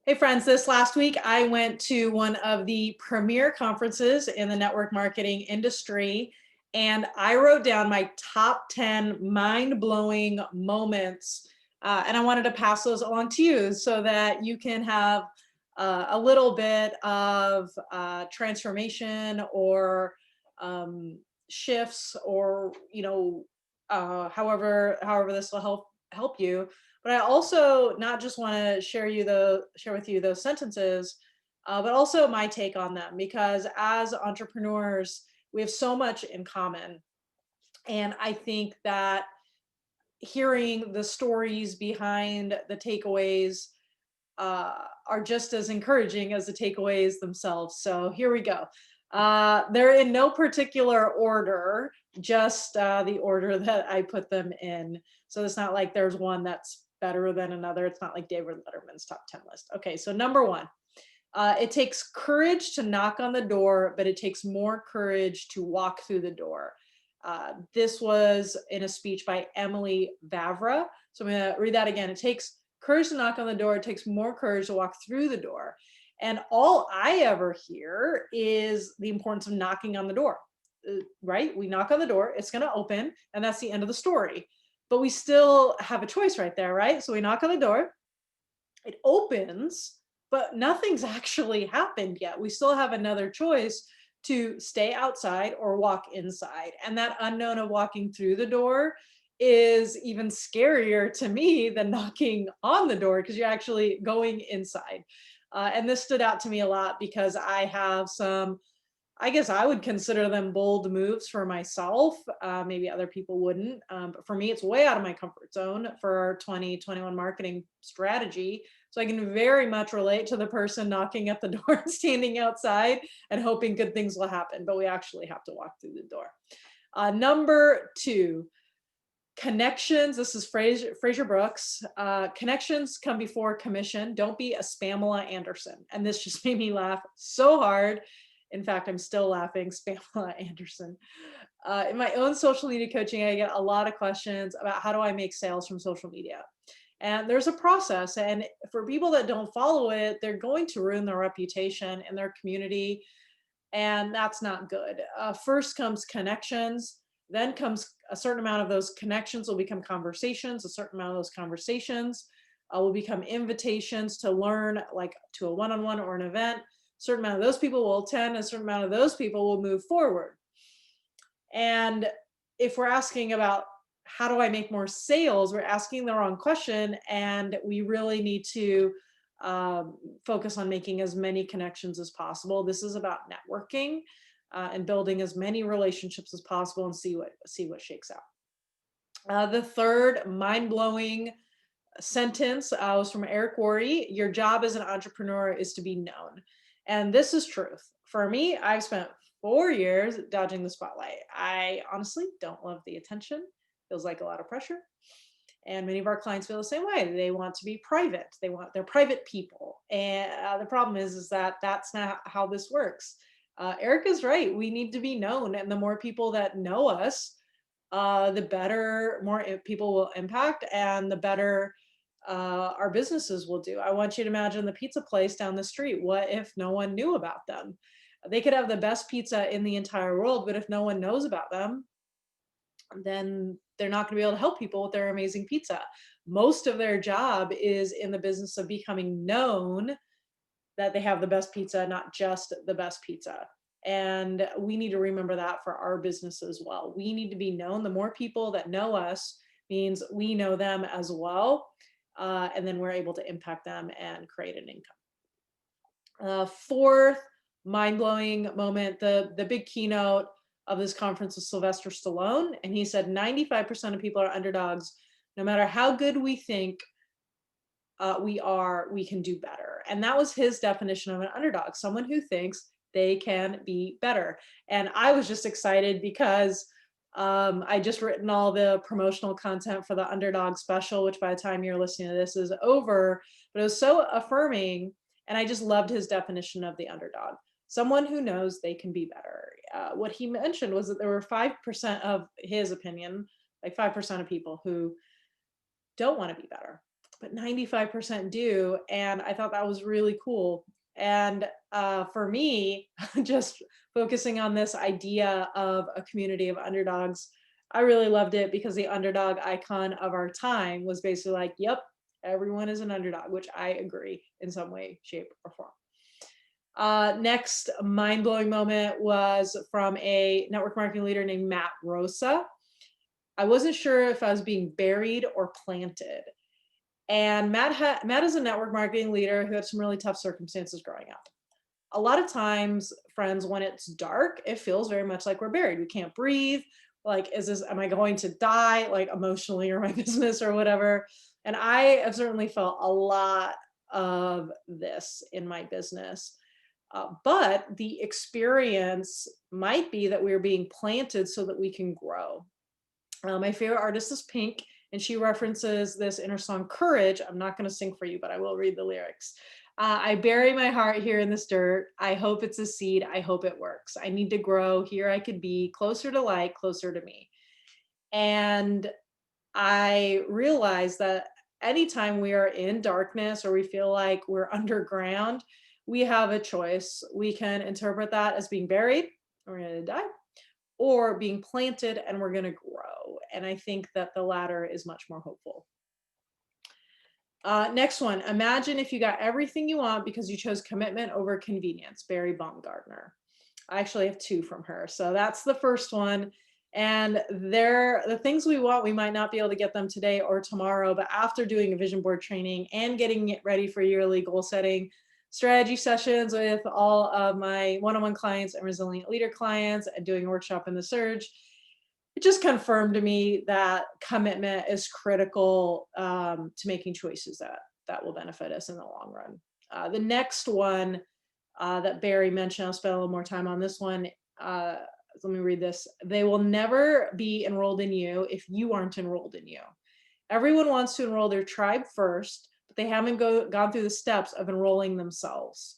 Hey friends, this last week I went to one of the premier conferences in the network marketing industry, and I wrote down my top 10 mind-blowing moments. And I wanted to pass those along to you so that you can have a little bit of transformation or um, shifts, or however this will help you. But I also not just want to share with you those sentences, but also my take on them, because as entrepreneurs, we have so much in common. And I think that hearing the stories behind the takeaways are just as encouraging as the takeaways themselves. So here we go. They're in no particular order, just the order that I put them in. So it's not like there's one that's better than another. It's not like David Letterman's top 10 list. Okay, so number one, it takes courage to knock on the door, but it takes more courage to walk through the door. This was in a speech by Emily Vavra. So I'm going to read that again. It takes courage to knock on the door. It takes more courage to walk through the door. And all I ever hear is the importance of knocking on the door, right? We knock on the door, it's going to open, and that's the end of the story. But we still have a choice right there, right? So we knock on the door, it opens, but nothing's actually happened yet. We still have another choice to stay outside or walk inside. And that unknown of walking through the door is even scarier to me than knocking on the door, because you're actually going inside. And this stood out to me a lot because I have some, I guess I would consider them bold moves for myself. Maybe other people wouldn't. But for me, it's way out of my comfort zone for our 2021 marketing strategy. So I can very much relate to the person knocking at the door and standing outside and hoping good things will happen. But we actually have to walk through the door. Number two, connections. This is Fraser Brooks. Connections come before commission. Don't be a Spamela Anderson. And this just made me laugh so hard. In fact, I'm still laughing. Spamela Anderson. In my own social media coaching, I get a lot of questions about how do I make sales from social media. And there's a process. And for people that don't follow it, they're going to ruin their reputation in their community, and that's not good. First comes connections, then comes a certain amount of those connections will become conversations, a certain amount of those conversations will become invitations to learn, like to a one-on-one or an event. A certain amount of those people will attend, a certain amount of those people will move forward. And if we're asking about how do I make more sales, we're asking the wrong question, and we really need to focus on making as many connections as possible. This is about networking and building as many relationships as possible and see what shakes out. The third mind-blowing sentence was from Eric Worre. Your job as an entrepreneur is to be known. And this is truth. For me, I've spent 4 years dodging the spotlight. I honestly don't love the attention. Feels like a lot of pressure. And many of our clients feel the same way. They want to be private. They're private people. And the problem is that that's not how this works. Eric is right. We need to be known. And the more people that know us, the better, more people will impact, and the better our businesses will do. I want you to imagine the pizza place down the street. What if no one knew about them? They could have the best pizza in the entire world, but if no one knows about them, then they're not going to be able to help people with their amazing pizza. Most of their job is in the business of becoming known that they have the best pizza, not just the best pizza. And we need to remember that for our business as well. We need to be known. The more people that know us means we know them as well. And then we're able to impact them and create an income. Fourth mind-blowing moment, the big keynote of this conference was Sylvester Stallone, and he said 95% of people are underdogs. No matter how good we think we can do better. And that was his definition of an underdog, someone who thinks they can be better. And I was just excited because I just written all the promotional content for the Underdog special, which by the time you're listening to this is over. But it was so affirming, and I just loved his definition of the underdog. Someone who knows they can be better. What he mentioned was that there were 5% of his opinion, like 5% of people who don't want to be better. but 95% do. And I thought that was really cool. And for me, just focusing on this idea of a community of underdogs, I really loved it because the underdog icon of our time was basically like, yep, everyone is an underdog, which I agree in some way, shape, or form. Next mind blowing moment was from a network marketing leader named Matt Rosa. I wasn't sure if I was being buried or planted. And Matt is a network marketing leader who had some really tough circumstances growing up. A lot of times, friends, when it's dark, it feels very much like we're buried. We can't breathe. Like, am I going to die, like emotionally or my business or whatever? And I have certainly felt a lot of this in my business. But the experience might be that we're being planted so that we can grow. My favorite artist is Pink, and she references this in her song Courage. I'm not going to sing for you, but I will read the lyrics. I bury my heart here in this dirt. I hope it's a seed. I hope it works. I need to grow. Here I could be closer to light, closer to me. And I realized that anytime we are in darkness or we feel like we're underground, we have a choice. We can interpret that as being buried, we're going to die, or being planted and we're going to grow. And I think that the latter is much more hopeful. Next one. Imagine if you got everything you want because you chose commitment over convenience. Barry Baumgartner. I actually have two from her. So that's the first one. And the things we want, we might not be able to get them today or tomorrow, but after doing a vision board training and getting it ready for yearly goal setting strategy sessions with all of my one-on-one clients and resilient leader clients and doing a workshop in the Surge, it just confirmed to me that commitment is critical to making choices that will benefit us in the long run. The next one that Barry mentioned, I'll spend a little more time on this one. Let me read this. They will never be enrolled in you if you aren't enrolled in you. Everyone wants to enroll their tribe first, but they haven't gone through the steps of enrolling themselves.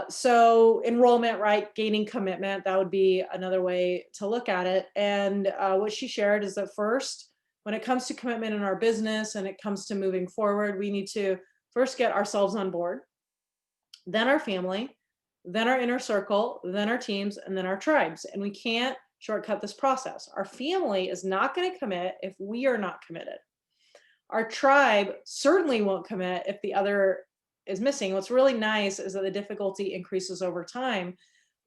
So enrollment, right? Gaining commitment, that would be another way to look at it. And what she shared is that first, when it comes to commitment in our business and it comes to moving forward, we need to first get ourselves on board, then our family, then our inner circle, then our teams, and then our tribes. And we can't shortcut this process. Our family is not going to commit if we are not committed. Our tribe certainly won't commit if the other is missing. What's really nice is that the difficulty increases over time.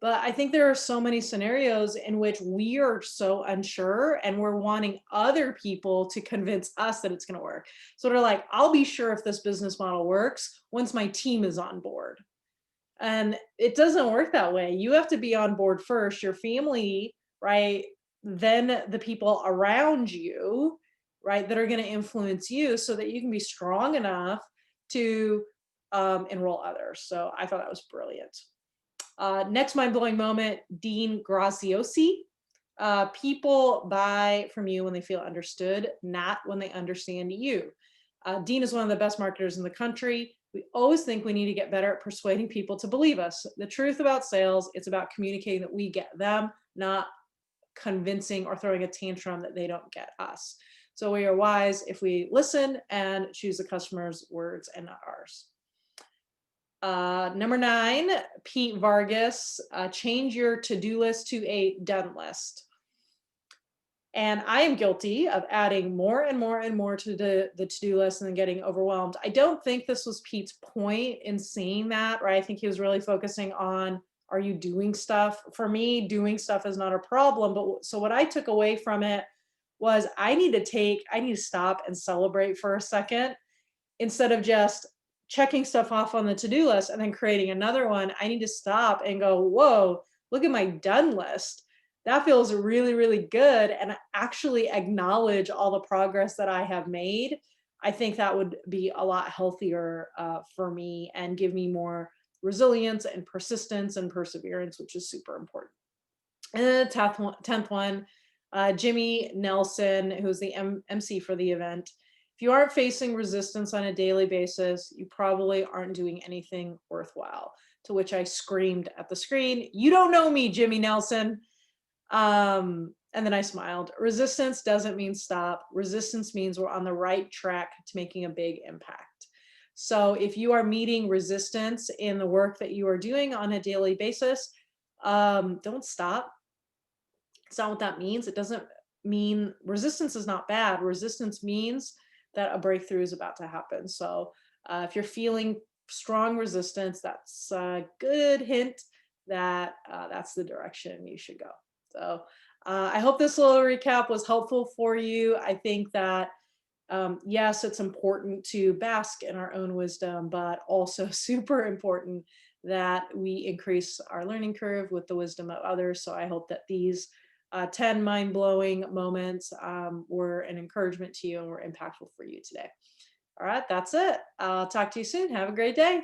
But I think there are so many scenarios in which we are so unsure and we're wanting other people to convince us that it's going to work. So they're like, I'll be sure if this business model works once my team is on board. And it doesn't work that way. You have to be on board first, your family, right? Then the people around you, right, that are going to influence you so that you can be strong enough to enroll others. So I thought that was brilliant. Next mind blowing moment, Dean Graziosi. People buy from you when they feel understood, not when they understand you. Dean is one of the best marketers in the country. We always think we need to get better at persuading people to believe us. The truth about sales, it's about communicating that we get them, not convincing or throwing a tantrum that they don't get us. So we are wise if we listen and choose the customer's words and not ours. Number 9, Pete Vargas, change your to-do list to a done list. And I am guilty of adding more and more and more to the to-do list and then getting overwhelmed. I don't think this was Pete's point in saying that, right? I think he was really focusing on, are you doing stuff? For me, doing stuff is not a problem. But so what I took away from it was I need to stop and celebrate for a second instead of just checking stuff off on the to-do list and then creating another one. I need to stop and go, whoa, look at my done list. That feels really, really good. And actually acknowledge all the progress that I have made. I think that would be a lot healthier for me and give me more resilience and persistence and perseverance, which is super important. And then the 10th one, Jimmy Nelson, who's the MC for the event. If you aren't facing resistance on a daily basis, you probably aren't doing anything worthwhile. To which I screamed at the screen, you don't know me, Jimmy Nelson. And And then I smiled. Resistance doesn't mean stop. Resistance means we're on the right track to making a big impact. So if you are meeting resistance in the work that you are doing on a daily basis, don't stop. It's not what that means. It doesn't mean resistance is not bad. Resistance means that a breakthrough is about to happen. So if you're feeling strong resistance, that's a good hint that that's the direction you should go. So I hope this little recap was helpful for you. I think that yes, it's important to bask in our own wisdom, but also super important that we increase our learning curve with the wisdom of others. So I hope that these 10 mind blowing moments were an encouragement to you and were impactful for you today. All right, that's it. I'll talk to you soon. Have a great day.